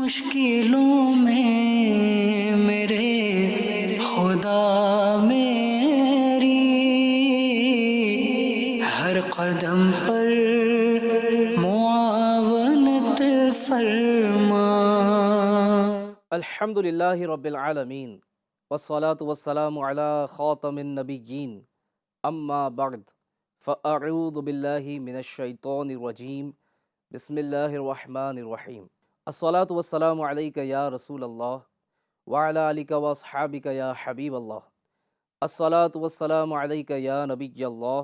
مشکلوں میں میرے خدا میری ہر قدم پر معاونت فرما۔ الحمد للہ رب العالمین والصلاة والسلام علی خاتم النبیین اما بعد فاعوذ باللہ من الشیطان الرجیم بسم اللہ الرحمن الرحیم۔ الصلاة والسلام علیک یا رسول اللہ وعلی آلک واصحابک یا حبیب اللہ۔ الصلاة والسلام علیک یا نبی اللہ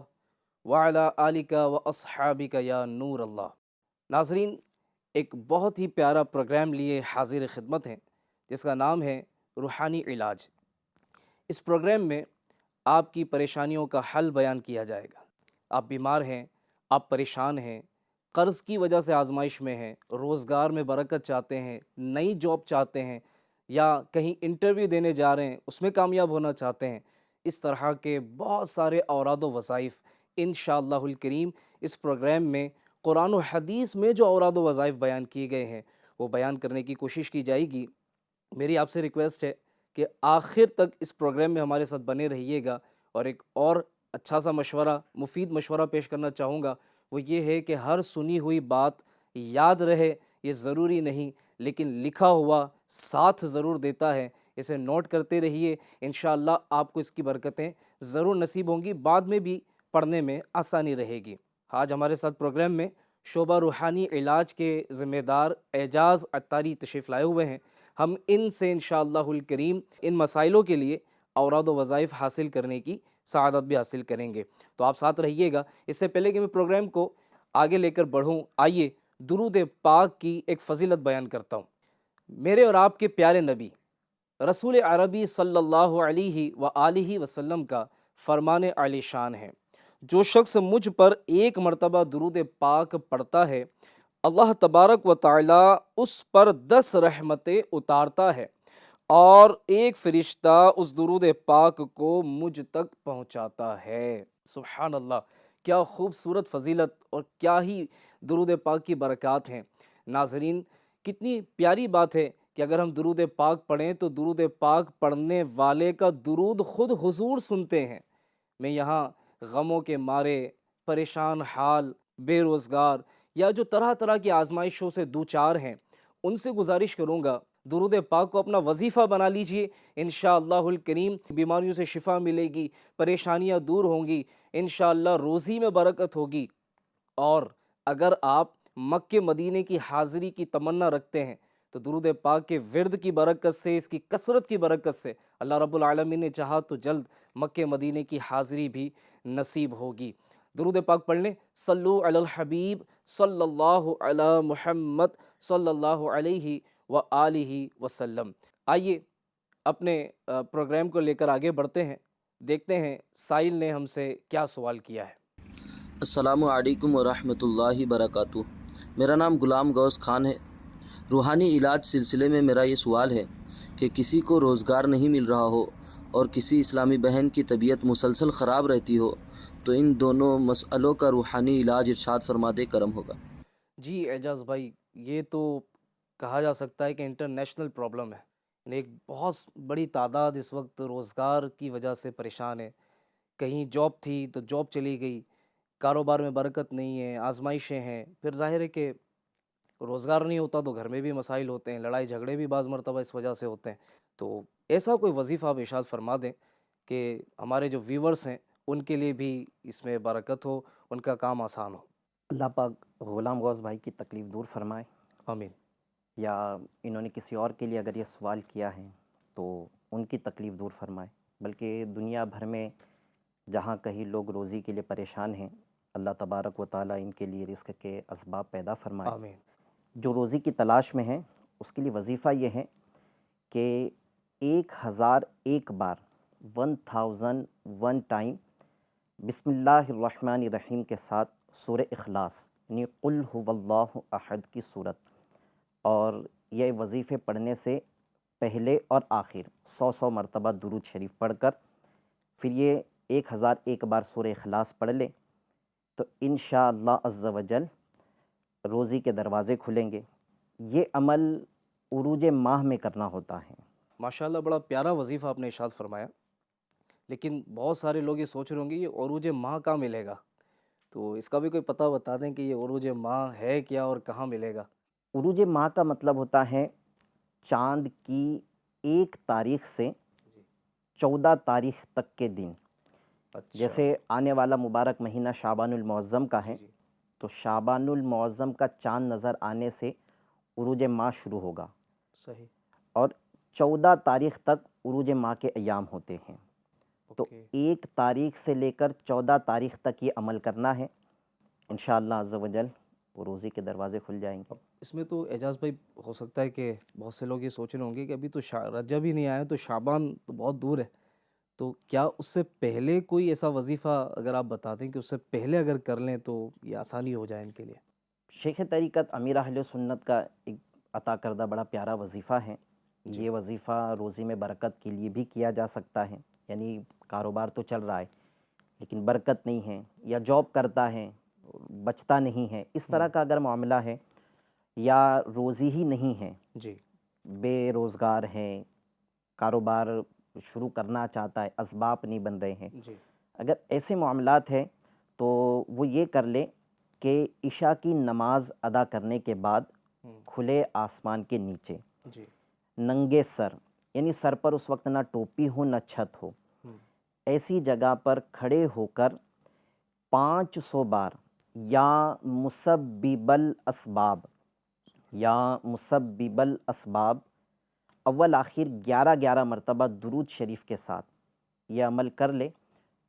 وعلی آلک واصحابک یا نور اللہ۔ ناظرین، ایک بہت ہی پیارا پروگرام لیے حاضر خدمت ہیں جس کا نام ہے روحانی علاج۔ اس پروگرام میں آپ کی پریشانیوں کا حل بیان کیا جائے گا۔ آپ بیمار ہیں، آپ پریشان ہیں، قرض کی وجہ سے آزمائش میں ہیں، روزگار میں برکت چاہتے ہیں، نئی جاب چاہتے ہیں، یا کہیں انٹرویو دینے جا رہے ہیں اس میں کامیاب ہونا چاہتے ہیں، اس طرح کے بہت سارے اوراد و وظائف انشاءاللہ الکریم اس پروگرام میں قرآن و حدیث میں جو اوراد و وظائف بیان کیے گئے ہیں وہ بیان کرنے کی کوشش کی جائے گی۔ میری آپ سے ریکویسٹ ہے کہ آخر تک اس پروگرام میں ہمارے ساتھ بنے رہیے گا، اور ایک اور اچھا سا مشورہ، مفید مشورہ پیش کرنا چاہوں گا، وہ یہ ہے کہ ہر سنی ہوئی بات یاد رہے یہ ضروری نہیں، لیکن لکھا ہوا ساتھ ضرور دیتا ہے، اسے نوٹ کرتے رہیے، انشاءاللہ آپ کو اس کی برکتیں ضرور نصیب ہوں گی، بعد میں بھی پڑھنے میں آسانی رہے گی۔ آج ہمارے ساتھ پروگرام میں شعبہ روحانی علاج کے ذمہ دار اعجاز عطاری تشریف لائے ہوئے ہیں۔ ہم ان سے انشاءاللہ الکریم ان مسائلوں کے لیے اوراد و وظائف حاصل کرنے کی سعادت بھی حاصل کریں گے، تو آپ ساتھ رہیے گا۔ اس سے پہلے کہ میں پروگرام کو آگے لے کر بڑھوں، آئیے درود پاک کی ایک فضیلت بیان کرتا ہوں۔ میرے اور آپ کے پیارے نبی رسول عربی صلی اللہ علیہ وآلہ وسلم کا فرمان عالی شان ہے، جو شخص مجھ پر ایک مرتبہ درود پاک پڑھتا ہے اللہ تبارک و تعالی اس پر 10 رحمتیں اتارتا ہے، اور ایک فرشتہ اس درود پاک کو مجھ تک پہنچاتا ہے۔ سبحان اللہ، کیا خوبصورت فضیلت اور کیا ہی درود پاک کی برکات ہیں۔ ناظرین، کتنی پیاری بات ہے کہ اگر ہم درود پاک پڑھیں تو درود پاک پڑھنے والے کا درود خود حضور سنتے ہیں۔ میں یہاں غموں کے مارے، پریشان حال، بے روزگار، یا جو طرح طرح کی آزمائشوں سے دوچار ہیں، ان سے گزارش کروں گا درود پاک کو اپنا وظیفہ بنا لیجئے، انشاءاللہ الکریم بیماریوں سے شفا ملے گی، پریشانیاں دور ہوں گی، انشاءاللہ روزی میں برکت ہوگی۔ اور اگر آپ مکہ مدینے کی حاضری کی تمنا رکھتے ہیں تو درود پاک کے ورد کی برکت سے، اس کی کثرت کی برکت سے اللہ رب العالمین نے چاہا تو جلد مکہ مدینے کی حاضری بھی نصیب ہوگی۔ درود پاک پڑھ لیں۔ صلو علی الحبیب صلی اللہ علی محمد صلی اللہ علیہ وآلہ وسلم۔ آئیے اپنے پروگرام کو لے کر آگے بڑھتے ہیں، دیکھتے ہیں سائل نے ہم سے کیا سوال کیا ہے۔ السلام علیکم ورحمۃ اللہ وبرکاتہ۔ میرا نام غلام غوث خان ہے۔ روحانی علاج سلسلے میں میرا یہ سوال ہے کہ کسی کو روزگار نہیں مل رہا ہو اور کسی اسلامی بہن کی طبیعت مسلسل خراب رہتی ہو، تو ان دونوں مسئلوں کا روحانی علاج ارشاد فرما دے، کرم ہوگا۔ جی اعجاز بھائی، یہ تو کہا جا سکتا ہے کہ انٹرنیشنل پرابلم ہے، یعنی ایک بہت بڑی تعداد اس وقت روزگار کی وجہ سے پریشان ہے۔ کہیں جاب تھی تو جاب چلی گئی، کاروبار میں برکت نہیں ہے، آزمائشیں ہیں، پھر ظاہر ہے کہ روزگار نہیں ہوتا تو گھر میں بھی مسائل ہوتے ہیں، لڑائی جھگڑے بھی بعض مرتبہ اس وجہ سے ہوتے ہیں۔ تو ایسا کوئی وظیفہ آپ ارشاد فرما دیں کہ ہمارے جو ویورز ہیں ان کے لیے بھی اس میں برکت ہو، ان کا کام آسان ہو۔ اللہ پاک غلام غوث بھائی کی تکلیف دور فرمائے، آمین۔ یا انہوں نے کسی اور کے لیے اگر یہ سوال کیا ہے تو ان کی تکلیف دور فرمائے، بلکہ دنیا بھر میں جہاں کہیں لوگ روزی کے لیے پریشان ہیں، اللہ تبارک و تعالیٰ ان کے لیے رزق کے اسباب پیدا فرمائے۔ آمین۔ جو روزی کی تلاش میں ہیں اس کے لیے وظیفہ یہ ہے کہ 1001 بار 1001 ٹائم بسم اللہ الرحمن الرحیم کے ساتھ سورہ اخلاص یعنی قل هو اللہ احد کی صورت، اور یہ وظیفے پڑھنے سے پہلے اور آخر 100 مرتبہ درود شریف پڑھ کر پھر یہ 1001 بار سورہ اخلاص پڑھ لیں تو انشاءاللہ عز و جل روزی کے دروازے کھلیں گے۔ یہ عمل عروج ماہ میں کرنا ہوتا ہے۔ ماشاءاللہ بڑا پیارا وظیفہ آپ نے ارشاد فرمایا، لیکن بہت سارے لوگ یہ سوچ رہے ہوں گے یہ عروج ماہ کہاں ملے گا، تو اس کا بھی کوئی پتہ بتا دیں کہ یہ عروج ماہ ہے کیا اور کہاں ملے گا؟ عروج ماہ کا مطلب ہوتا ہے چاند کی 1 تاریخ سے 14 تاریخ تک کے دن۔ اچھا جیسے آنے والا مبارک مہینہ شعبان المعظم کا ہے، تو شعبان المعظم کا چاند نظر آنے سے عروج ماہ شروع ہوگا، صحیح، اور 14 تاریخ تک عروج ماہ کے ایام ہوتے ہیں۔ تو اوکے۔ 1 تاریخ سے لے کر 14 تاریخ تک یہ عمل کرنا ہے، انشاءاللہ عز و جل وہ روزی کے دروازے کھل جائیں گے۔ اب اس میں تو اعجاز بھائی ہو سکتا ہے کہ بہت سے لوگ یہ سوچ رہے ہوں گے کہ ابھی تو رجب ہی نہیں آیا، تو شعبان تو بہت دور ہے، تو کیا اس سے پہلے کوئی ایسا وظیفہ اگر آپ بتا دیں کہ اس سے پہلے اگر کر لیں تو یہ آسانی ہو جائے ان کے لیے؟ شیخ طریقت امیر اہل سنت کا ایک عطا کردہ بڑا پیارا وظیفہ ہے۔ یہ وظیفہ روزی میں برکت کے لیے بھی کیا جا سکتا ہے، یعنی کاروبار تو چل رہا ہے لیکن برکت نہیں ہے، یا جاب کرتا ہے بچتا نہیں ہے، اس طرح کا اگر معاملہ ہے، یا روزی ہی نہیں ہے، جی، بے روزگار ہے، کاروبار شروع کرنا چاہتا ہے، اسباب نہیں بن رہے ہیں، جی، اگر ایسے معاملات ہیں تو وہ یہ کر لے کہ عشاء کی نماز ادا کرنے کے بعد کھلے آسمان کے نیچے جی، ننگے سر، یعنی سر پر اس وقت نہ ٹوپی ہو نہ چھت ہو، ایسی جگہ پر کھڑے ہو کر 500 بار یا مسبب الاسباب، یا مسبب الاسباب، اول آخر 11 مرتبہ درود شریف کے ساتھ یہ عمل کر لے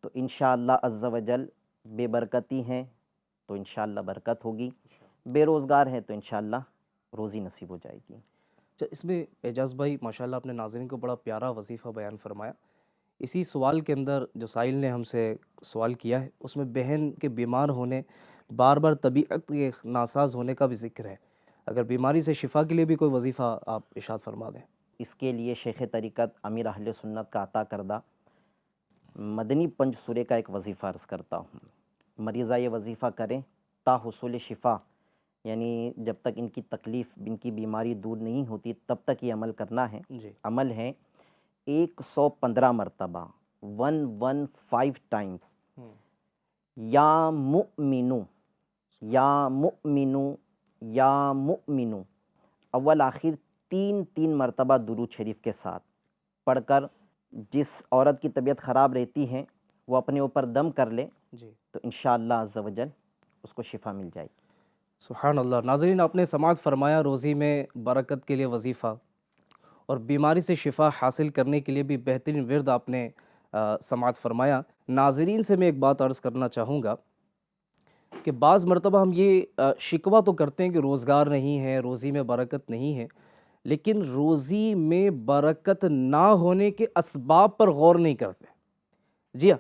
تو انشاءاللہ عز و جل بے برکتی ہیں تو انشاءاللہ برکت ہوگی، بے روزگار ہیں تو انشاءاللہ روزی نصیب ہو جائے گی۔ اچھا، اس میں اعجاز بھائی ماشاءاللہ آپ نے ناظرین کو بڑا پیارا وظیفہ بیان فرمایا۔ اسی سوال کے اندر جو سائل نے ہم سے سوال کیا ہے اس میں بہن کے بیمار ہونے، بار بار طبیعت کے ناساز ہونے کا بھی ذکر ہے، اگر بیماری سے شفا کے لیے بھی کوئی وظیفہ آپ ارشاد فرما دیں۔ اس کے لیے شیخ طریقت امیر اہل سنت کا عطا کردہ مدنی پنج سورے کا ایک وظیفہ عرض کرتا ہوں۔ مریضہ یہ وظیفہ کریں تا حصول شفا، یعنی جب تک ان کی تکلیف، ان کی بیماری دور نہیں ہوتی تب تک یہ عمل کرنا ہے۔ جی، عمل ہے 115 مرتبہ 115 ٹائمز، یا مؤمنو، یا مؤمنو، یا مؤمنو، اول آخر 3 مرتبہ درود شریف کے ساتھ پڑھ کر جس عورت کی طبیعت خراب رہتی ہے وہ اپنے اوپر دم کر لے جی، تو انشاءاللہ عز و جل اس کو شفا مل جائے گی۔ سبحان اللہ۔ ناظرین، آپ نے سماعت فرمایا روزی میں برکت کے لیے وظیفہ اور بیماری سے شفا حاصل کرنے کے لیے بھی بہترین ورد آپ نے سماعت فرمایا۔ ناظرین سے میں ایک بات عرض کرنا چاہوں گا کہ بعض مرتبہ ہم یہ شکوہ تو کرتے ہیں کہ روزگار نہیں ہے، روزی میں برکت نہیں ہے، لیکن روزی میں برکت نہ ہونے کے اسباب پر غور نہیں کرتے۔ جی ہاں،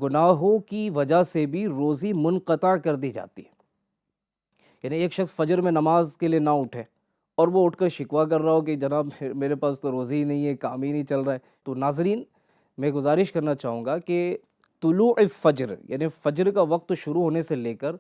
گناہوں کی وجہ سے بھی روزی منقطع کر دی جاتی ہے، یعنی ایک شخص فجر میں نماز کے لیے نہ اٹھے اور وہ اٹھ کر شکوہ کر رہا ہو کہ جناب میرے پاس تو روزی ہی نہیں ہے، کام ہی نہیں چل رہا ہے۔ تو ناظرین، میں گزارش کرنا چاہوں گا کہ طلوع فجر، یعنی فجر کا وقت شروع ہونے سے لے کر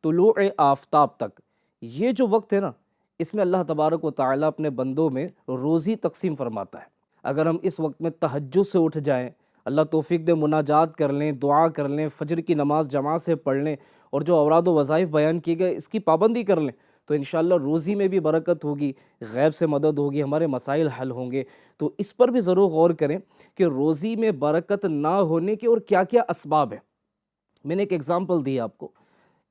طلوع آفتاب تک، یہ جو وقت ہے نا، اس میں اللہ تبارک و تعالیٰ اپنے بندوں میں روزی تقسیم فرماتا ہے۔ اگر ہم اس وقت میں تہجد سے اٹھ جائیں، اللہ توفیق دے، مناجات کر لیں، دعا کر لیں، فجر کی نماز جماعت سے پڑھ لیں، اور جو اوراد و وظائف بیان کیے گئے اس کی پابندی کر لیں، تو انشاءاللہ روزی میں بھی برکت ہوگی، غیب سے مدد ہوگی، ہمارے مسائل حل ہوں گے۔ تو اس پر بھی ضرور غور کریں کہ روزی میں برکت نہ ہونے کے اور کیا کیا اسباب ہیں۔ میں نے ایک ایگزامپل دی آپ کو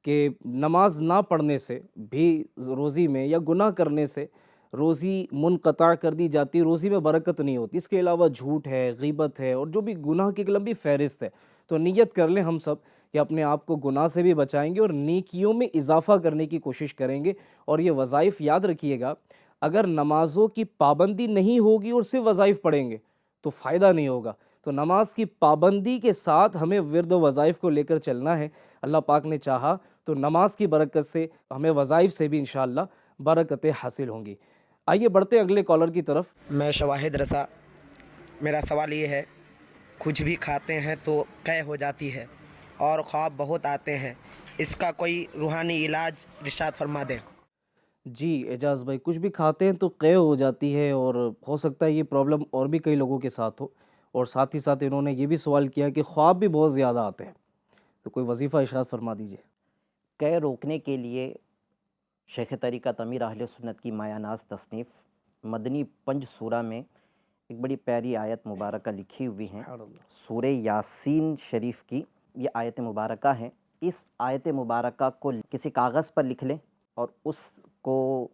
کہ نماز نہ پڑھنے سے بھی روزی میں، یا گناہ کرنے سے روزی منقطع کر دی جاتی، روزی میں برکت نہیں ہوتی۔ اس کے علاوہ جھوٹ ہے، غیبت ہے، اور جو بھی گناہ کی ایک لمبی فہرست ہے۔ تو نیت کر لیں ہم سب کہ اپنے آپ کو گناہ سے بھی بچائیں گے اور نیکیوں میں اضافہ کرنے کی کوشش کریں گے۔ اور یہ وظائف یاد رکھیے گا، اگر نمازوں کی پابندی نہیں ہوگی اور صرف وظائف پڑھیں گے تو فائدہ نہیں ہوگا۔ تو نماز کی پابندی کے ساتھ ہمیں ورد و وظائف کو لے کر چلنا ہے۔ اللہ پاک نے چاہا تو نماز کی برکت سے ہمیں وظائف سے بھی انشاءاللہ برکتیں حاصل ہوں گی۔ آئیے بڑھتے اگلے کالر کی طرف۔ میں شواہد رضا، میرا سوال یہ ہے، کچھ بھی کھاتے ہیں تو قے ہو جاتی ہے اور خواب بہت آتے ہیں، اس کا کوئی روحانی علاج ارشاد فرما دیں۔ جی اعجاز بھائی، کچھ بھی کھاتے ہیں تو قے ہو جاتی ہے، اور ہو سکتا ہے یہ پرابلم اور بھی کئی لوگوں کے ساتھ ہو، اور ساتھ ہی ساتھ انہوں نے یہ بھی سوال کیا کہ خواب بھی بہت زیادہ آتے ہیں، تو کوئی وظیفہ ارشاد فرما دیجیے۔ قے روکنے کے لیے شیخ طریقت امیر اہل سنت کی مایہ ناز تصنیف مدنی پنج سورہ میں ایک بڑی پیاری آیت مبارکہ لکھی ہوئی ہیں، سبحان اللہ۔ سورہ یاسین شریف کی یہ آیت مبارکہ ہیں۔ اس آیت مبارکہ کو کسی کاغذ پر لکھ لیں اور اس کو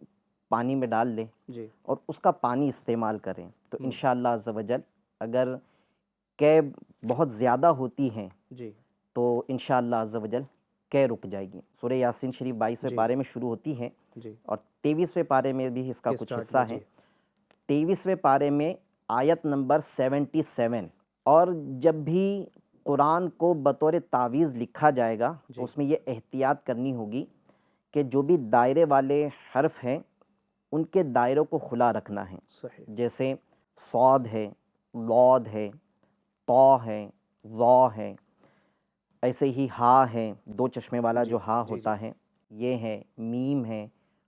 پانی میں ڈال دیں جی اور اس کا پانی استعمال کریں، تو انشاءاللہ عز و جل اگر قے بہت زیادہ ہوتی ہیں جی تو انشاءاللہ عز و جل قے رک جائے گی۔ سورہ یاسین شریف 22ویں جی پارے میں شروع ہوتی ہے جی اور 23ویں پارے میں بھی اس کا کے کچھ سٹارٹ حصہ میں، ہے۔ جی 23ویں پارے میں آیت نمبر 77، اور جب بھی قرآن کو بطور تعویذ لکھا جائے گا جی تو اس میں یہ احتیاط کرنی ہوگی کہ جو بھی دائرے والے حرف ہیں ان کے دائروں کو کھلا رکھنا ہے، صحیح، جیسے صاد ہے، ضاد ہے، طا ہے، ظا ہے، ایسے ہی ہا ہے، دو چشمے والا جی جو ہا جی جی ہوتا ہے یہ ہے، میم ہے،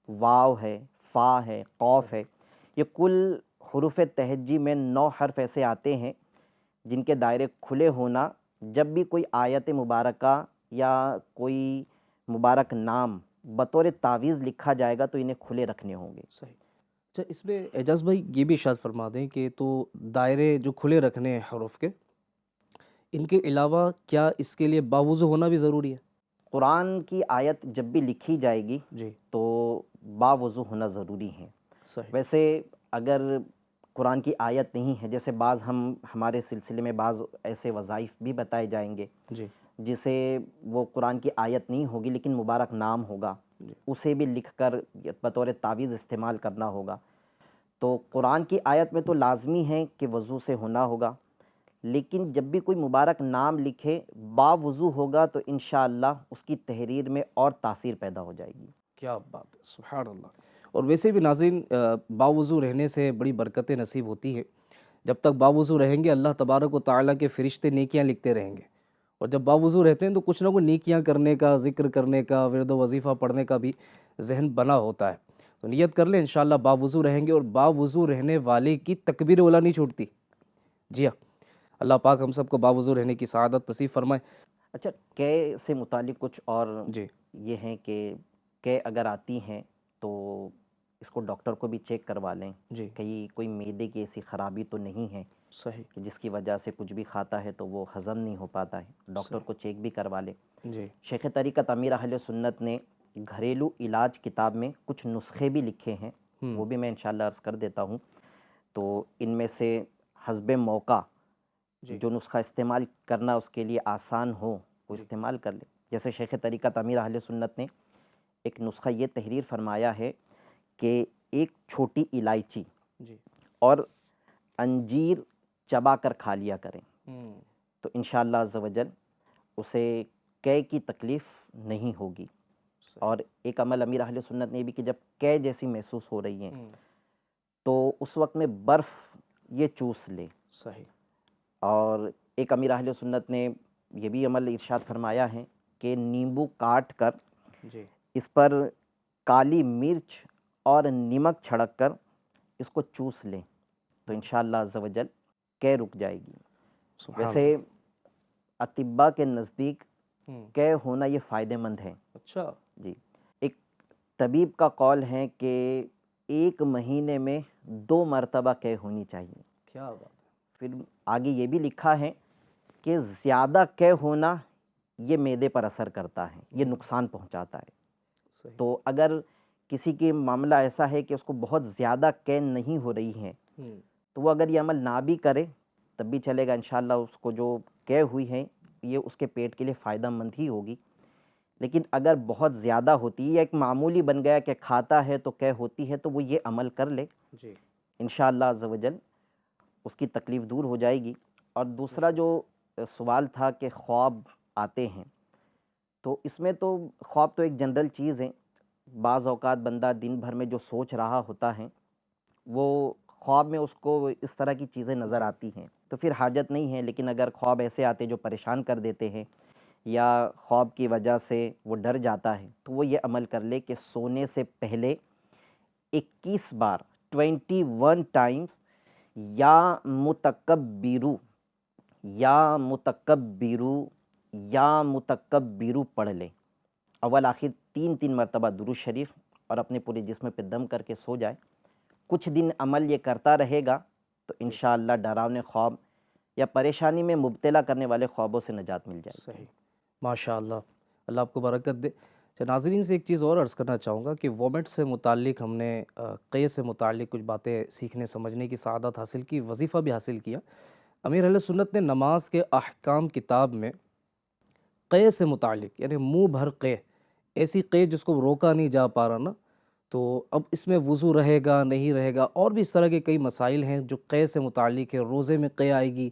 واو ہے، فا ہے، قوف ہے۔ یہ کل حروف تہجی میں 9 حرف ایسے آتے ہیں جن کے دائرے کھلے ہونا، جب بھی کوئی آیت مبارکہ یا کوئی مبارک نام بطور تعویذ لکھا جائے گا تو انہیں کھلے رکھنے ہوں گے۔ صحیح۔ اچھا، اس میں اعجاز بھائی یہ بھی ارشاد فرما دیں کہ تو دائرے جو کھلے رکھنے ہیں حروف کے، ان کے علاوہ کیا اس کے لیے باوضو ہونا بھی ضروری ہے؟ قرآن کی آیت جب بھی لکھی جائے گی جی تو باوضو ہونا ضروری ہے۔ صحیح، ویسے اگر قرآن کی آیت نہیں ہے، جیسے بعض ہمارے سلسلے میں بعض ایسے وظائف بھی بتائے جائیں گے جی جسے وہ قرآن کی آیت نہیں ہوگی لیکن مبارک نام ہوگا، جی اسے بھی لکھ کر بطور تعویذ استعمال کرنا ہوگا۔ تو قرآن کی آیت میں تو لازمی ہے کہ وضو سے ہونا ہوگا، لیکن جب بھی کوئی مبارک نام لکھے باوضو ہوگا تو انشاءاللہ اس کی تحریر میں اور تاثیر پیدا ہو جائے گی۔ کیا بات ہے، سبحان اللہ۔ اور ویسے بھی ناظرین، باوضو رہنے سے بڑی برکتیں نصیب ہوتی ہیں۔ جب تک باوضو رہیں گے اللہ تبارک و تعالیٰ کے فرشتے نیکیاں لکھتے رہیں گے، اور جب باوضو رہتے ہیں تو کچھ نہ کچھ نیکیاں کرنے کا، ذکر کرنے کا، ورد و وظیفہ پڑھنے کا بھی ذہن بنا ہوتا ہے۔ تو نیت کر لیں انشاءاللہ باوضو رہیں گے، اور باوضو رہنے والے کی تکبیر اولیٰ نہیں چھوٹتی۔ جی ہاں، اللہ پاک ہم سب کو باوضو رہنے کی سعادت نصیب فرمائے۔ اچھا، قے سے متعلق کچھ اور جی یہ ہیں کہ قے اگر آتی ہیں تو اس کو ڈاکٹر کو بھی چیک کروا لیں، جی کہیں کوئی معدے کی ایسی خرابی تو نہیں ہے صحیح، کہ جس کی وجہ سے کچھ بھی کھاتا ہے تو وہ ہضم نہیں ہو پاتا ہے، ڈاکٹر کو چیک بھی کروا لیں۔ جی شیخ طریقت امیر اہل سنت نے گھریلو علاج کتاب میں کچھ نسخے بھی لکھے ہیں، وہ بھی میں انشاءاللہ عرض کر دیتا ہوں۔ تو ان میں سے حسب موقع جی جو نسخہ استعمال کرنا اس کے لیے آسان ہو وہ استعمال کر لے۔ جیسے شیخ طریقت امیر اہل سنت نے ایک نسخہ یہ تحریر فرمایا ہے کہ ایک چھوٹی الائچی جی اور انجیر چبا کر کھا لیا کریں تو انشاءاللہ عز و جل اسے قے کی تکلیف نہیں ہوگی۔ اور ایک عمل امیر اہل سنت نے بھی کہ جب قے جیسی محسوس ہو رہی ہیں تو اس وقت میں برف یہ چوس لے۔ صحیح، اور ایک امیر اہل سنت نے یہ بھی عمل ارشاد فرمایا ہے کہ نیمبو کاٹ کر جی اس پر کالی مرچ اور نمک چھڑک کر اس کو چوس لیں تو انشاءاللہ عز و جل قے رک جائے گی۔ سبحان ویسے اللہ۔ اطباء کے نزدیک قے ہونا یہ فائدہ مند ہے۔ اچھا، جی، ایک طبیب کا قول ہے کہ 1 مہینے میں 2 مرتبہ قے ہونی چاہیے۔ کیا بات ہے، پھر آگے یہ بھی لکھا ہے کہ زیادہ قے ہونا یہ معدے پر اثر کرتا ہے، یہ نقصان پہنچاتا ہے۔ صحیح، تو اگر کسی کے معاملہ ایسا ہے کہ اس کو بہت زیادہ قے نہیں ہو رہی ہیں تو وہ اگر یہ عمل نہ بھی کرے تب بھی چلے گا، انشاءاللہ اس کو جو قے ہوئی ہیں یہ اس کے پیٹ کے لیے فائدہ مند ہی ہوگی۔ لیکن اگر بہت زیادہ ہوتی ہے یا ایک معمولی بن گیا کہ کھاتا ہے تو قے ہوتی ہے تو وہ یہ عمل کر لے، جی انشاءاللہ عز و جل اس کی تکلیف دور ہو جائے گی۔ اور دوسرا جو سوال تھا کہ خواب آتے ہیں، تو اس میں تو خواب تو ایک جنرل چیز ہے، بعض اوقات بندہ دن بھر میں جو سوچ رہا ہوتا ہے وہ خواب میں اس کو اس طرح کی چیزیں نظر آتی ہیں تو پھر حاجت نہیں ہے۔ لیکن اگر خواب ایسے آتے جو پریشان کر دیتے ہیں یا خواب کی وجہ سے وہ ڈر جاتا ہے تو وہ یہ عمل کر لے کہ سونے سے پہلے 21 بار 21 ٹائمز یا متکبرو یا متکبرو یا متکبرو پڑھ لیں. اول آخر 3 مرتبہ درود شریف اور اپنے پورے جسم پہ دم کر کے سو جائے. کچھ دن عمل یہ کرتا رہے گا تو انشاءاللہ ڈراونے خواب یا پریشانی میں مبتلا کرنے والے خوابوں سے نجات مل جائے. صحیح، ماشاء اللہ، اللہ آپ کو برکت دے. ناظرین سے ایک چیز اور عرض کرنا چاہوں گا کہ وومٹ سے متعلق ہم نے قے سے متعلق کچھ باتیں سیکھنے سمجھنے کی سعادت حاصل کی، وظیفہ بھی حاصل کیا. امیر اہل سنت نے نماز کے احکام کتاب میں قے سے متعلق یعنی منہ بھر قے، ایسی قے جس کو روکا نہیں جا پا رہا نا، تو اب اس میں وضو رہے گا نہیں رہے گا، اور بھی اس طرح کے کئی مسائل ہیں جو قے سے متعلق ہے. روزے میں قے آئے گی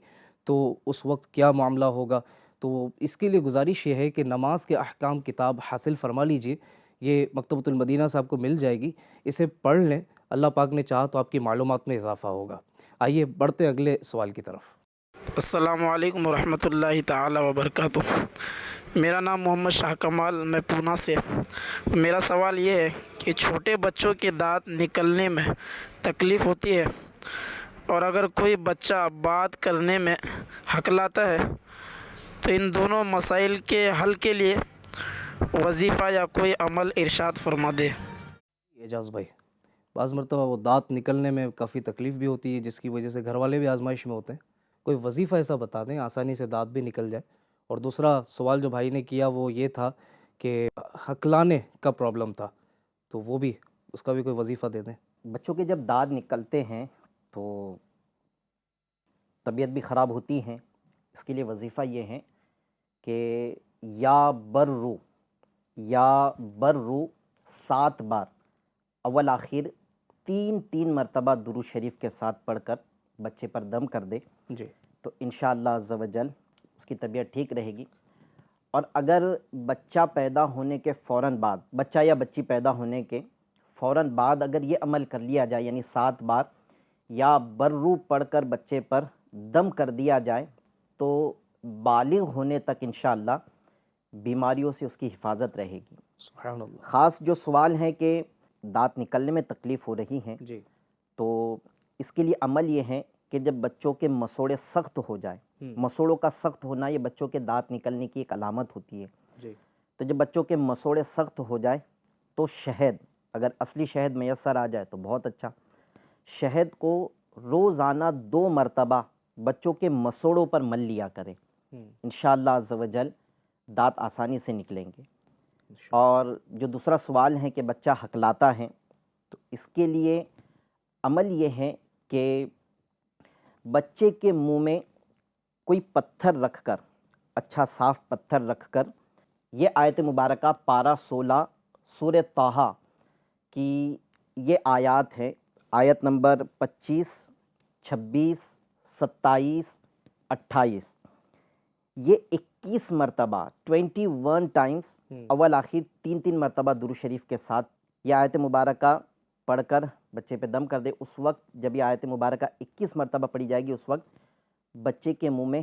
تو اس وقت کیا معاملہ ہوگا، تو اس کے لیے گزارش یہ ہے کہ نماز کے احکام کتاب حاصل فرما لیجئے. یہ مکتبۃ المدینہ سے آپ کو مل جائے گی، اسے پڑھ لیں، اللہ پاک نے چاہا تو آپ کی معلومات میں اضافہ ہوگا. آئیے بڑھتے اگلے سوال کی طرف. السلام علیکم ورحمۃ اللہ تعالی وبرکاتہ. میرا نام محمد شاہ کمال، میں پونا سے. میرا سوال یہ ہے کہ چھوٹے بچوں کے دانت نکلنے میں تکلیف ہوتی ہے، اور اگر کوئی بچہ بات کرنے میں ہکلاتا ہے تو ان دونوں مسائل کے حل کے لیے وظیفہ یا کوئی عمل ارشاد فرما دے. اعجاز بھائی، بعض مرتبہ وہ دانت نکلنے میں کافی تکلیف بھی ہوتی ہے جس کی وجہ سے گھر والے بھی آزمائش میں ہوتے ہیں. کوئی وظیفہ ایسا بتا دیں آسانی سے دانت بھی نکل جائے. اور دوسرا سوال جو بھائی نے کیا وہ یہ تھا کہ ہکلانے کا پرابلم تھا، تو وہ بھی اس کا بھی کوئی وظیفہ دے دیں. بچوں کے جب دانت نکلتے ہیں تو طبیعت بھی خراب ہوتی ہے. اس کے لیے وظیفہ یہ ہے کہ یا برو 7 بار اول آخر 3 مرتبہ درود شریف کے ساتھ پڑھ کر بچے پر دم کر دے جی، تو انشاءاللہ عز و جل اس کی طبیعت ٹھیک رہے گی. اور اگر بچہ پیدا ہونے کے فوراً بعد، بچہ یا بچی پیدا ہونے کے فوراً بعد اگر یہ عمل کر لیا جائے، یعنی 7 بار یا برو پڑھ کر بچے پر دم کر دیا جائے، تو بالغ ہونے تک انشاءاللہ بیماریوں سے اس کی حفاظت رہے گی. سبحان اللہ. خاص جو سوال ہے کہ دانت نکلنے میں تکلیف ہو رہی ہیں، جی تو اس کے لیے عمل یہ ہے کہ جب بچوں کے مسوڑے سخت ہو جائیں، مسوڑوں کا سخت ہونا یہ بچوں کے دانت نکلنے کی ایک علامت ہوتی ہے. جی تو جب بچوں کے مسوڑے سخت ہو جائے تو شہد، اگر اصلی شہد میسر آ جائے تو بہت اچھا، شہد کو روزانہ 2 مرتبہ بچوں کے مسوڑوں پر مل لیا کریں. انشاءاللہ عز و جل دانت آسانی سے نکلیں گے. اور جو دوسرا سوال ہے کہ بچہ ہکلاتا ہے، تو اس کے لیے عمل یہ ہے کہ بچے کے منہ میں کوئی پتھر رکھ کر، اچھا صاف پتھر رکھ کر، یہ آیت مبارکہ پارہ 16 سورہ طٰہٰ کی یہ آیات ہے، آیت نمبر 25، 26، 27، 28، یہ 21 مرتبہ 21 ٹائمز اول آخر 3 مرتبہ درود شریف کے ساتھ یہ آیت مبارکہ پڑھ کر بچے پہ دم کر دے. اس وقت جب یہ آیت مبارکہ 21 مرتبہ پڑھی جائے گی، اس وقت بچے کے منہ میں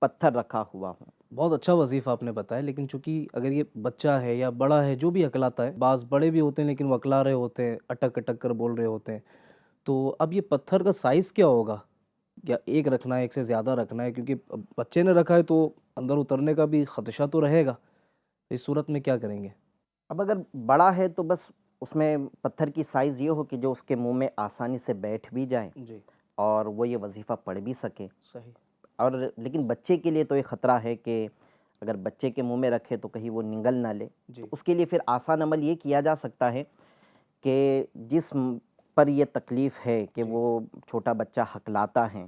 پتھر رکھا ہوا ہوں. بہت اچھا وظیفہ آپ نے بتایا، لیکن چونکہ اگر یہ بچہ ہے یا بڑا ہے جو بھی ہکلاتا ہے، بعض بڑے بھی ہوتے ہیں لیکن وہ ہکلا رہے ہوتے ہیں، اٹک اٹک کر بول رہے ہوتے ہیں، تو اب یہ پتھر کا سائز کیا ہوگا؟ یا ایک رکھنا ہے، ایک سے زیادہ رکھنا ہے؟ کیونکہ بچے نے رکھا ہے تو اندر اترنے کا بھی خدشہ تو رہے گا. اس صورت میں کیا کریں گے؟ اب اگر بڑا ہے تو بس اس میں پتھر کی سائز یہ ہو کہ جو اس کے منہ میں آسانی سے بیٹھ بھی جائے جی اور وہ یہ وظیفہ پڑھ بھی سکے. صحیح. اور لیکن بچے کے لیے تو ایک خطرہ ہے کہ اگر بچے کے منہ میں رکھے تو کہیں وہ نگل نہ لے. تو اس کے لیے پھر آسان عمل یہ کیا جا سکتا ہے کہ جس پر یہ تکلیف ہے کہ وہ چھوٹا بچہ ہکلاتا ہے،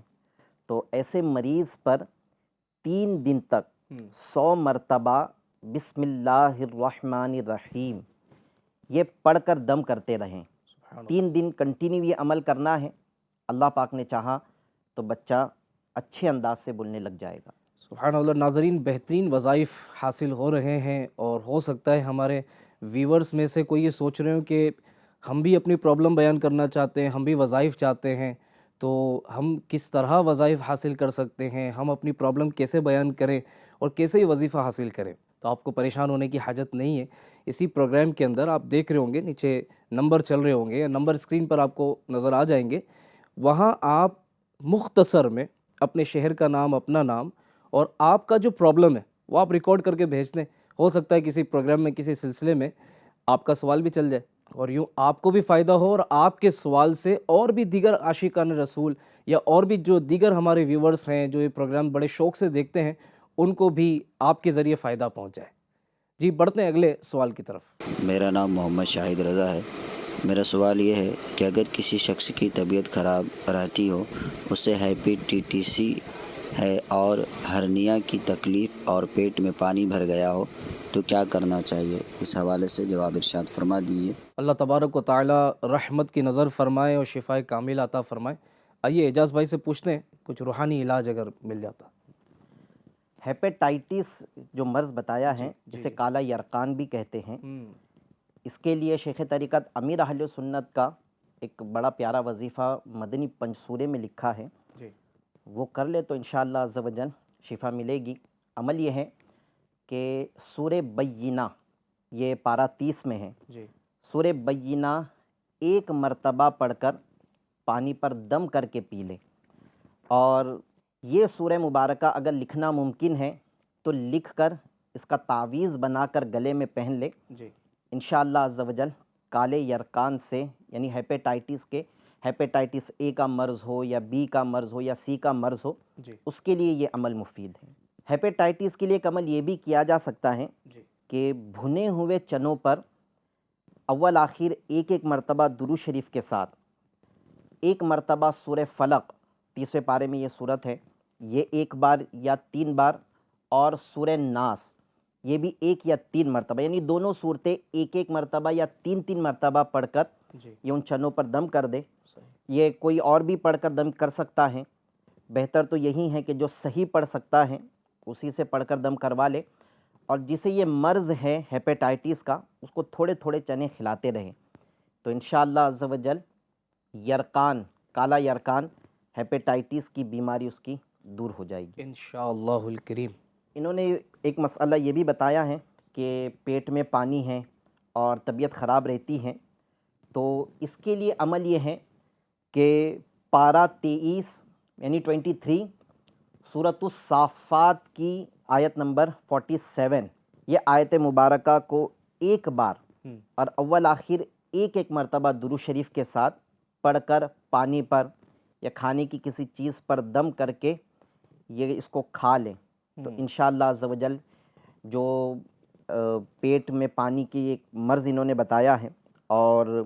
تو ایسے مریض پر 3 دن تک 100 مرتبہ بسم اللہ الرحمن الرحیم یہ پڑھ کر دم کرتے رہیں. 3 دن کنٹینیو یہ عمل کرنا ہے. اللہ پاک نے چاہا تو بچہ اچھے انداز سے بولنے لگ جائے گا. سبحان اللہ. ناظرین، بہترین وظائف حاصل ہو رہے ہیں، اور ہو سکتا ہے ہمارے ویورز میں سے کوئی یہ سوچ رہے ہوں کہ ہم بھی اپنی پرابلم بیان کرنا چاہتے ہیں، ہم بھی وظائف چاہتے ہیں، تو ہم کس طرح وظائف حاصل کر سکتے ہیں، ہم اپنی پرابلم کیسے بیان کریں اور کیسے یہ وظیفہ حاصل کریں؟ تو تو آپ کو پریشان ہونے کی حاجت نہیں ہے. اسی پروگرام کے اندر آپ دیکھ رہے ہوں گے نیچے نمبر چل رہے ہوں گے یا نمبر اسکرین پر آپ کو نظر آ جائیں گے. وہاں آپ مختصر میں اپنے شہر کا نام، اپنا نام اور آپ کا جو پرابلم ہے وہ آپ ریکارڈ کر کے بھیج دیں. ہو سکتا ہے کسی پروگرام میں، کسی سلسلے میں آپ کا سوال بھی چل جائے اور یوں آپ کو بھی فائدہ ہو، اور آپ کے سوال سے اور بھی دیگر عاشقان رسول یا اور بھی جو دیگر ہمارے ویورز ہیں جو یہ پروگرام بڑے شوق سے دیکھتے ہیں ان کو بھی آپ کے ذریعے فائدہ پہنچ جائے. جی بڑھتے ہیں اگلے سوال کی طرف. میرا نام محمد شاہد رضا ہے. میرا سوال یہ ہے کہ اگر کسی شخص کی طبیعت خراب رہتی ہو، اسے ہیپیٹیٹس سی ہے اور ہرنیا کی تکلیف اور پیٹ میں پانی بھر گیا ہو تو کیا کرنا چاہیے؟ اس حوالے سے جواب ارشاد فرما دیجیے. اللہ تبارک و تعالی رحمت کی نظر فرمائے اور شفائے کامل عطا فرمائے. آئیے اعجاز بھائی سے پوچھتے ہیں کچھ روحانی علاج اگر مل جاتا. ہیپیٹائٹس جو مرض بتایا ہے جسے کالا یرقان بھی کہتے ہیں، اس کے لیے شیخ طریقت امیر اہل سنت کا ایک بڑا پیارا وظیفہ مدنی پنجسورے میں لکھا ہے. وہ کر لے تو انشاءاللہ عز و جل شفا ملے گی. عمل یہ ہے کہ سورہ بینہ، یہ پارہ 30 میں ہے، سورہ بینہ ایک مرتبہ پڑھ کر پانی پر دم کر کے پی لے. اور یہ سورہ مبارکہ اگر لکھنا ممکن ہے تو لکھ کر اس کا تعویذ بنا کر گلے میں پہن لے. انشاءاللہ عز و جل کالے یرقان سے، یعنی ہیپیٹائٹس کے، ہیپیٹائٹس اے کا مرض ہو یا بی کا مرض ہو یا سی کا مرض ہو، اس کے لیے یہ عمل مفید ہے. ہیپیٹائٹس کے لیے ایک عمل یہ بھی کیا جا سکتا ہے کہ بھنے ہوئے چنوں پر اول آخر ایک ایک مرتبہ درود شریف کے ساتھ ایک مرتبہ سورہ فلق، 30ویں پارے میں یہ صورت ہے، یہ ایک بار یا 3 بار، اور سورہ ناس یہ بھی 1 یا 3 مرتبہ، یعنی دونوں صورتیں ایک ایک مرتبہ یا 3 مرتبہ پڑھ کر یہ ان چنوں پر دم کر دے. یہ کوئی اور بھی پڑھ کر دم کر سکتا ہے، بہتر تو یہی ہے کہ جو صحیح پڑھ سکتا ہے اسی سے پڑھ کر دم کروا لے. اور جسے یہ مرض ہے ہیپیٹائٹس کا، اس کو تھوڑے تھوڑے چنے کھلاتے رہیں تو انشاءاللہ عز و جل یرقان، کالا یرقان، ہیپیٹائٹس کی بیماری اس کی دور ہو جائے گی انشاءاللہ الکریم. انہوں نے ایک مسئلہ یہ بھی بتایا ہے کہ پیٹ میں پانی ہے اور طبیعت خراب رہتی ہے، تو اس کے لیے عمل یہ ہے کہ پارہ 23 یعنی 23 سورۃ الصافات کی آیت نمبر 47، یہ آیت مبارکہ کو ایک بار اور اول آخر ایک ایک مرتبہ درود شریف کے ساتھ پڑھ کر پانی پر یا کھانے کی کسی چیز پر دم کر کے یہ اس کو کھا لیں تو انشاءاللہ عز و جل جو پیٹ میں پانی کی ایک مرض انہوں نے بتایا ہے اور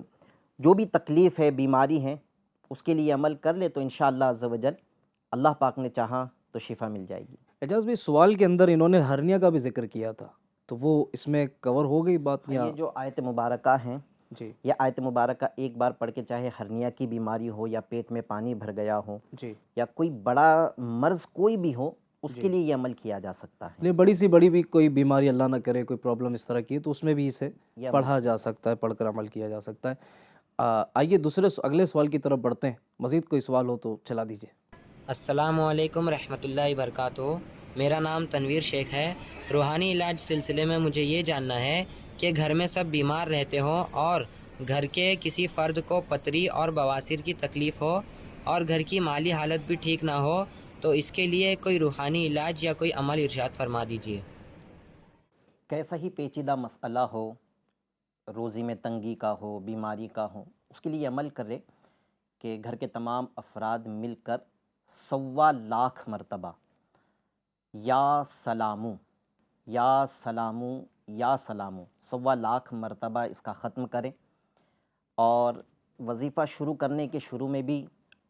جو بھی تکلیف ہے، بیماری ہے، اس کے لیے عمل کر لے تو انشاءاللہ عز و جل اللہ پاک نے چاہا تو شفا مل جائے گی. اعجاز بھائی سوال کے اندر انہوں نے ہرنیا کا بھی ذکر کیا تھا، تو وہ اس میں کور ہو گئی بات یا؟ یہ جو آیت مبارکہ ہیں، یہ آیت مبارکہ ایک بار پڑھ کے چاہے ہرنیا کی بیماری ہو یا پیٹ میں پانی بھر گیا ہو یا کوئی بڑا مرض کوئی بھی ہو، اس کے لیے یہ عمل کیا جا سکتا ہے. نہیں بڑی سی بڑی بھی کوئی بیماری اللہ نہ کرے، کوئی پرابلم اس طرح کی تو اس میں بھی اسے پڑھا جا سکتا ہے، پڑھ کر عمل کیا جا سکتا ہے. آئیے اگلے سوال کی طرف بڑھتے ہیں. مزید کوئی سوال ہو تو چلا دیجیے. السلام علیکم رحمۃ اللہ وبرکاتہ. میرا نام تنویر شیخ ہے. روحانی علاج سلسلے میں مجھے یہ جاننا ہے کہ گھر میں سب بیمار رہتے ہوں اور گھر کے کسی فرد کو پتری اور بواسیر کی تکلیف ہو اور گھر کی مالی حالت بھی ٹھیک نہ ہو تو اس کے لیے کوئی روحانی علاج یا کوئی عمل ارشاد فرما دیجیے. کیسا ہی پیچیدہ مسئلہ ہو، روزی میں تنگی کا ہو، بیماری کا ہو، اس کے لیے عمل کرے کہ گھر کے تمام افراد مل کر 1.25 لاکھ مرتبہ یا سلامو یا سلامو یا سلامو 1.25 لاکھ مرتبہ اس کا ختم کریں. اور وظیفہ شروع کرنے کے شروع میں بھی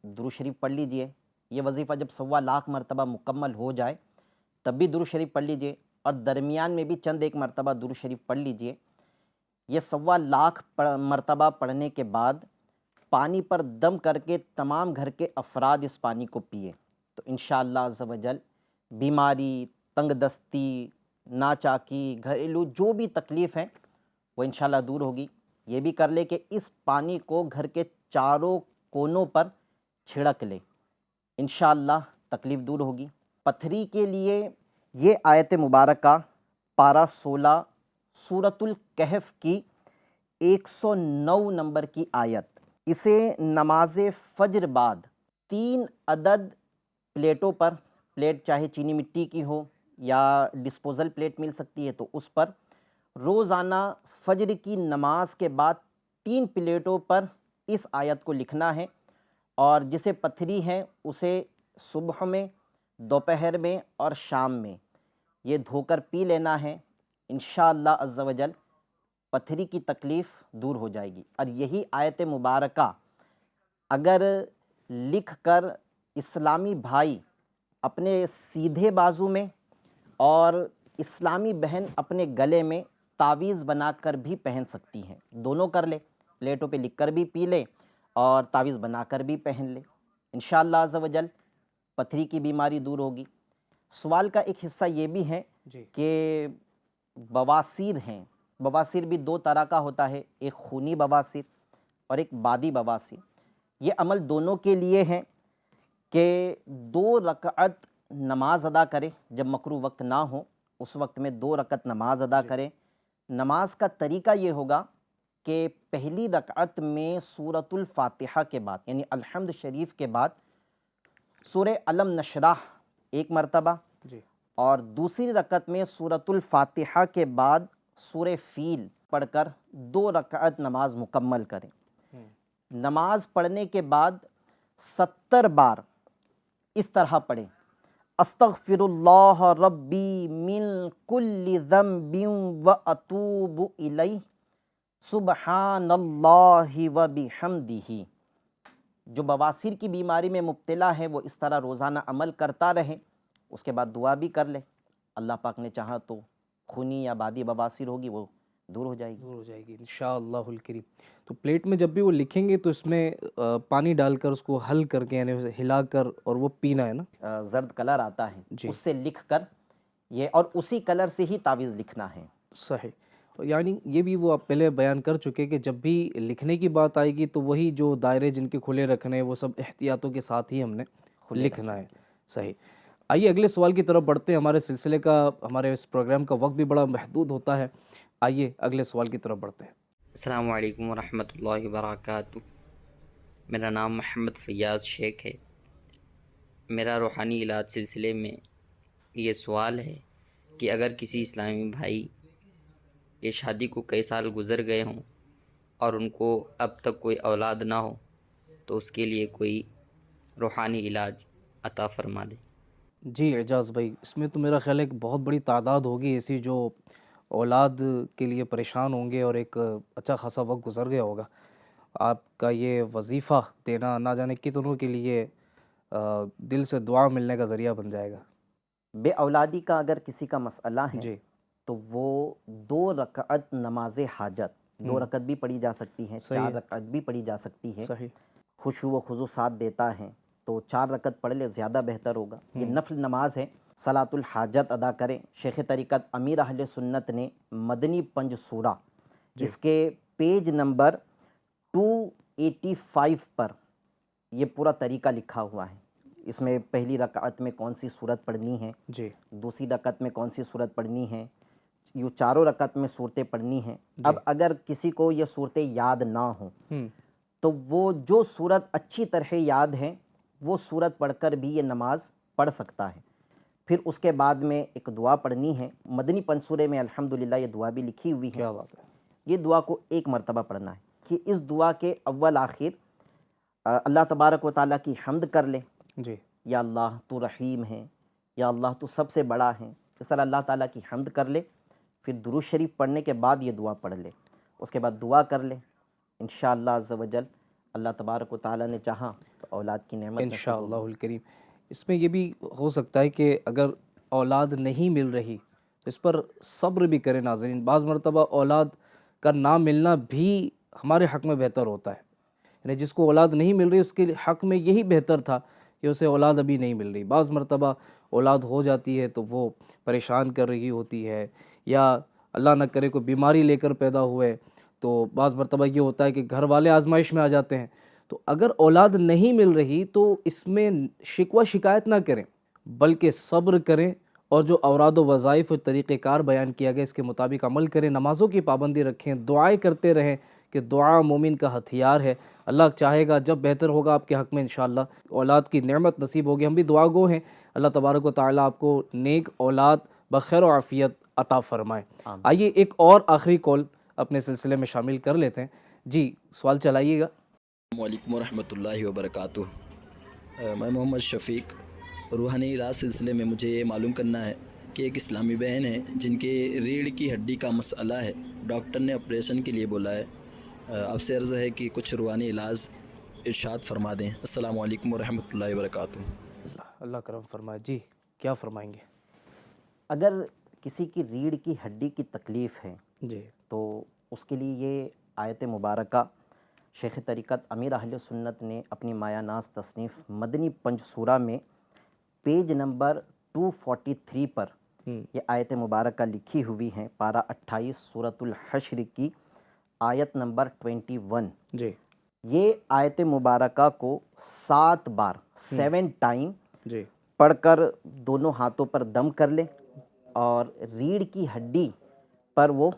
درود شریف پڑھ لیجئے. یہ وظیفہ جب 1.25 لاکھ مرتبہ مکمل ہو جائے تب بھی درود شریف پڑھ لیجئے اور درمیان میں بھی چند ایک مرتبہ درود شریف پڑھ لیجئے. یہ 1.25 لاکھ مرتبہ پڑھنے کے بعد پانی پر دم کر کے تمام گھر کے افراد اس پانی کو پیے تو انشاءاللہ عز و جل بیماری، تنگ دستی، ناچاکی، گھریلو جو بھی تکلیف ہے وہ انشاءاللہ دور ہوگی. یہ بھی کر لے کہ اس پانی کو گھر کے چاروں کونوں پر چھڑک لے، انشاءاللہ تکلیف دور ہوگی. پتھری کے لیے یہ آیت مبارکہ پارہ 16 سورۃ الکہف کی 109 نمبر کی آیت. اسے نماز فجر بعد 3 عدد پلیٹوں پر، پلیٹ چاہے چینی مٹی کی ہو یا ڈسپوزل پلیٹ مل سکتی ہے تو اس پر، روزانہ فجر کی نماز کے بعد 3 پلیٹوں پر اس آیت کو لکھنا ہے، اور جسے پتھری ہے اسے صبح میں، دوپہر میں اور شام میں یہ دھو کر پی لینا ہے. انشاءاللہ عز و جل پتھری کی تکلیف دور ہو جائے گی. اور یہی آیت مبارکہ اگر لکھ کر اسلامی بھائی اپنے سیدھے بازو میں اور اسلامی بہن اپنے گلے میں تعویذ بنا کر بھی پہن سکتی ہیں، دونوں کر لے، پلیٹوں پہ لکھ کر بھی پی لے اور تعویذ بنا کر بھی پہن لے، انشاءاللہ عز و جل پتھری کی بیماری دور ہوگی. سوال کا ایک حصہ یہ بھی ہے کہ بواسیر ہیں. بواسیر بھی 2 طرح کا ہوتا ہے، ایک خونی بواسیر اور ایک بادی بواسیر. یہ عمل دونوں کے لیے ہیں کہ 2 رکعت نماز ادا کرے، جب مکروہ وقت نہ ہو اس وقت میں 2 رکعت نماز ادا کرے. نماز کا طریقہ یہ ہوگا کہ پہلی رکعت میں سورۃ الفاتحہ کے بعد یعنی الحمد شریف کے بعد سورہ علم نشرح 1 مرتبہ، اور دوسری رکعت میں سورۃ الفاتحہ کے بعد سورہ فیل پڑھ کر 2 رکعت نماز مکمل کریں. نماز پڑھنے کے بعد 70 بار اس طرح پڑھیں: استغفر اللہ ربی من کل ذنب واتوب الیہ سبحان اللہ وبحمدہ. جو بواسیر کی بیماری میں مبتلا ہے وہ اس طرح روزانہ عمل کرتا رہے، اس کے بعد دعا بھی کر لے. اللہ پاک نے چاہا تو خونی یا بادی بواسیر ہوگی وہ دور ہو جائے گی. انشاءاللہ الکریم. تو پلیٹ میں جب بھی وہ لکھیں گے تو اس میں پانی ڈال کر اس کو حل کر کے یعنی اسے ہلا کر اور وہ پینا ہے نا؟ زرد کلر آتا ہے اس سے لکھ کر یہ، اور اسی کلر سے ہی تعویذ لکھنا ہے. صحیح. یعنی یہ بھی وہ آپ پہلے بیان کر چکے کہ جب بھی لکھنے کی بات آئے گی تو وہی جو دائرے جن کے کھلے رکھنے ہیں وہ سب احتیاطوں کے ساتھ ہی ہم نے لکھنا ہے. صحیح. آئیے اگلے سوال کی طرف بڑھتے ہیں. ہمارے سلسلے کا، ہمارے اس پروگرام کا وقت بھی بڑا محدود ہوتا ہے. آئیے اگلے سوال کی طرف بڑھتے ہیں. السلام علیکم ورحمۃ اللہ وبرکاتہ. میرا نام محمد فیاض شیخ ہے. میرا روحانی علاج سلسلے میں یہ سوال ہے کہ اگر کسی اسلامی بھائی کے شادی کو کئی سال گزر گئے ہوں اور ان کو اب تک کوئی اولاد نہ ہو تو اس کے لیے کوئی روحانی علاج عطا فرما دے. جی اعجاز بھائی، اس میں تو میرا خیال ہے کہ بہت بڑی تعداد ہوگی ایسی جو اولاد کے لیے پریشان ہوں گے اور ایک اچھا خاصا وقت گزر گیا ہوگا. آپ کا یہ وظیفہ دینا نہ جانے کتنوں کے لیے دل سے دعا ملنے کا ذریعہ بن جائے گا. بے اولادی کا اگر کسی کا مسئلہ ہے تو وہ 2 رکعت نماز حاجت، 2 رکعت بھی پڑھی جا سکتی ہیں، 4 رکعت بھی پڑھی جا سکتی ہے. خشوع و خضوع ساتھ دیتا ہے تو 4 رکعت پڑھ لے زیادہ بہتر ہوگا. یہ نفل نماز ہے، صلاۃ الحاجت ادا کریں. شیخ طریقت امیر اہل سنت نے مدنی پنج سورہ اس کے پیج نمبر 285 پر یہ پورا طریقہ لکھا ہوا ہے. اس میں پہلی رکعت میں کون سی سورت پڑھنی ہے، دوسری رکعت میں کون سی سورت پڑھنی ہے، یہ چاروں رکعت میں صورتیں پڑھنی ہیں. اب اگر کسی کو یہ صورتیں یاد نہ ہوں تو وہ جو صورت اچھی طرح یاد ہے وہ صورت پڑھ کر بھی یہ نماز پڑھ سکتا ہے. پھر اس کے بعد میں ایک دعا پڑھنی ہے. مدنی پنج سورے میں الحمدللہ یہ دعا بھی لکھی ہوئی ہے. کیا بات ہے. یہ دعا کو 1 مرتبہ پڑھنا ہے کہ اس دعا کے اول آخر اللہ تبارک و تعالیٰ کی حمد کر لے. یا اللہ تو رحیم ہے، یا اللہ تو سب سے بڑا ہے، اس طرح اللہ تعالیٰ کی حمد کر لے. پھر درود شریف پڑھنے کے بعد یہ دعا پڑھ لے. اس کے بعد دعا کر لے. انشاءاللہ عز و جل اللہ تبارک و تعالیٰ نے چاہا تو اولاد کی نعمت انشاءاللہ الکریم. اس میں یہ بھی ہو سکتا ہے کہ اگر اولاد نہیں مل رہی تو اس پر صبر بھی کریں. ناظرین، بعض مرتبہ اولاد کا نہ ملنا بھی ہمارے حق میں بہتر ہوتا ہے. یعنی جس کو اولاد نہیں مل رہی اس کے حق میں یہی بہتر تھا کہ اسے اولاد ابھی نہیں مل رہی. بعض مرتبہ اولاد ہو جاتی ہے تو وہ پریشان کر رہی ہوتی ہے، یا اللہ نہ کرے کوئی بیماری لے کر پیدا ہوئے تو بعض مرتبہ یہ ہوتا ہے کہ گھر والے آزمائش میں آ جاتے ہیں. تو اگر اولاد نہیں مل رہی تو اس میں شکوہ شکایت نہ کریں بلکہ صبر کریں اور جو اوراد و وظائف و طریقہ کار بیان کیا گیا اس کے مطابق عمل کریں، نمازوں کی پابندی رکھیں، دعائیں کرتے رہیں کہ دعا مومن کا ہتھیار ہے۔ اللہ چاہے گا جب بہتر ہوگا آپ کے حق میں انشاءاللہ اولاد کی نعمت نصیب ہوگی۔ ہم بھی دعا گو ہیں، اللہ تبارک و تعالیٰ آپ کو نیک اولاد بخیر و عافیت عطا فرمائے۔ آئیے ایک اور آخری کال اپنے سلسلے میں شامل کر لیتے ہیں۔ جی سوال چلائیے گا۔ السلام علیکم ورحمۃ اللہ وبرکاتہ۔ میں محمد شفیق، روحانی علاج سلسلے میں مجھے یہ معلوم کرنا ہے کہ ایک اسلامی بہن ہے جن کے ریڑھ کی ہڈی کا مسئلہ ہے، ڈاکٹر نے آپریشن کے لیے بولا ہے۔ آپ سے عرض ہے کہ کچھ روحانی علاج ارشاد فرما دیں۔ السلام علیکم ورحمۃ اللہ وبرکاتہ۔ اللہ کرم فرمائے۔ جی کیا فرمائیں گے؟ اگر کسی کی ریڑھ کی ہڈی کی تکلیف ہے جی تو اس کے لیے یہ آیت مبارکہ شیخ طریقت امیر اہل سنت نے اپنی مایہ ناز تصنیف مدنی پنج سورہ میں پیج نمبر 243 پر یہ آیت مبارکہ لکھی ہوئی ہیں، پارہ 28 سورۃ الحشر کی آیت نمبر 21۔ جی یہ آیت مبارکہ کو 7 بار 7 ٹائم جی پڑھ کر دونوں ہاتھوں پر دم کر لیں اور ریڑھ کی ہڈی پر وہ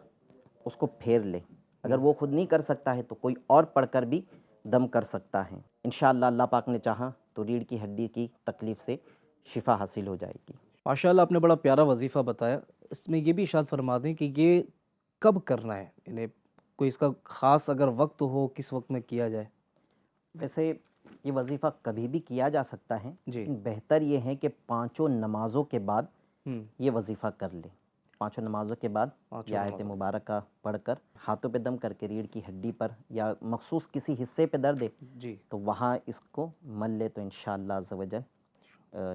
اس کو پھیر لے۔ اگر وہ خود نہیں کر سکتا ہے تو کوئی اور پڑھ کر بھی دم کر سکتا ہے۔ انشاءاللہ اللہ پاک نے چاہا تو ریڑھ کی ہڈی کی تکلیف سے شفا حاصل ہو جائے گی۔ ماشاءاللہ آپ نے بڑا پیارا وظیفہ بتایا۔ اس میں یہ بھی ارشاد فرما دیں کہ یہ کب کرنا ہے، یعنی کوئی اس کا خاص اگر وقت ہو کس وقت میں کیا جائے؟ ویسے یہ وظیفہ کبھی بھی کیا جا سکتا ہے، لیکن بہتر یہ ہے کہ 5 نمازوں کے بعد یہ وظیفہ کر لیں۔ 5 نمازوں کے بعد یہ آیت مبارکہ پڑھ کر ہاتھوں پہ دم کر کے ریڑھ کی ہڈی پر یا مخصوص کسی حصے پہ درد ہے تو وہاں اس کو مل لے تو انشاءاللہ عز و جل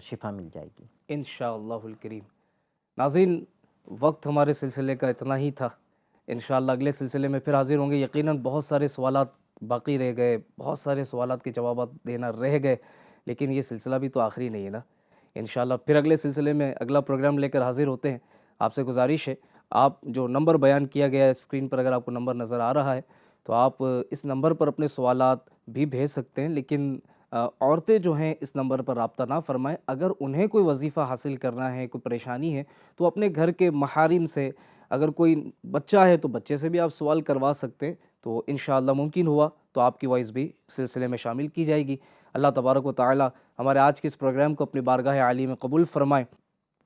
شفا مل جائے گی انشاءاللہ الکریم۔ ناظرین وقت ہمارے سلسلے کا اتنا ہی تھا، انشاءاللہ اگلے سلسلے میں پھر حاضر ہوں گے۔ یقیناً بہت سارے سوالات باقی رہ گئے، بہت سارے سوالات کے جوابات دینا رہ گئے، لیکن یہ سلسلہ بھی تو آخری نہیں ہے نا۔ انشاءاللہ پھر اگلے سلسلے میں اگلا پروگرام لے کر حاضر ہوتے ہیں۔ آپ سے گزارش ہے، آپ جو نمبر بیان کیا گیا ہے اسکرین پر، اگر آپ کو نمبر نظر آ رہا ہے تو آپ اس نمبر پر اپنے سوالات بھی بھیج سکتے ہیں، لیکن عورتیں جو ہیں اس نمبر پر رابطہ نہ فرمائیں۔ اگر انہیں کوئی وظیفہ حاصل کرنا ہے، کوئی پریشانی ہے تو اپنے گھر کے محارم سے، اگر کوئی بچہ ہے تو بچے سے بھی آپ سوال کروا سکتے ہیں، تو انشاءاللہ ممکن ہوا تو آپ کی وائس بھی سلسلے میں شامل کی جائے گی۔ اللہ تبارک و تعالی ہمارے آج کے اس پروگرام کو اپنی بارگاہ عالی میں قبول فرمائے۔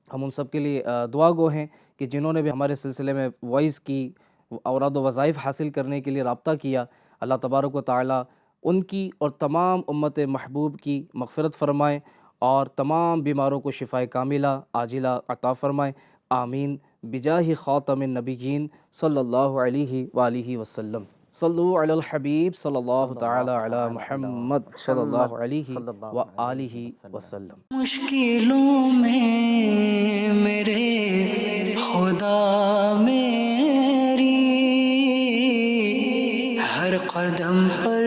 ہم ان سب کے لیے دعا گو ہیں کہ جنہوں نے بھی ہمارے سلسلے میں وائس کی، اوراد و وظائف حاصل کرنے کے لیے رابطہ کیا، اللہ تبارک و تعالی ان کی اور تمام امت محبوب کی مغفرت فرمائے اور تمام بیماروں کو شفائے کاملہ عاجلہ عطا فرمائے۔ آمین بجاہ خاتم النبیین صلی اللہ علیہ وآلہ وسلم۔ صلو علی الحبیب صلی اللہ تعالی علی محمد صلی اللہ علیہ وآلہ وسلم۔ مشکلوں میں میرے خدا میری ہر قدم پر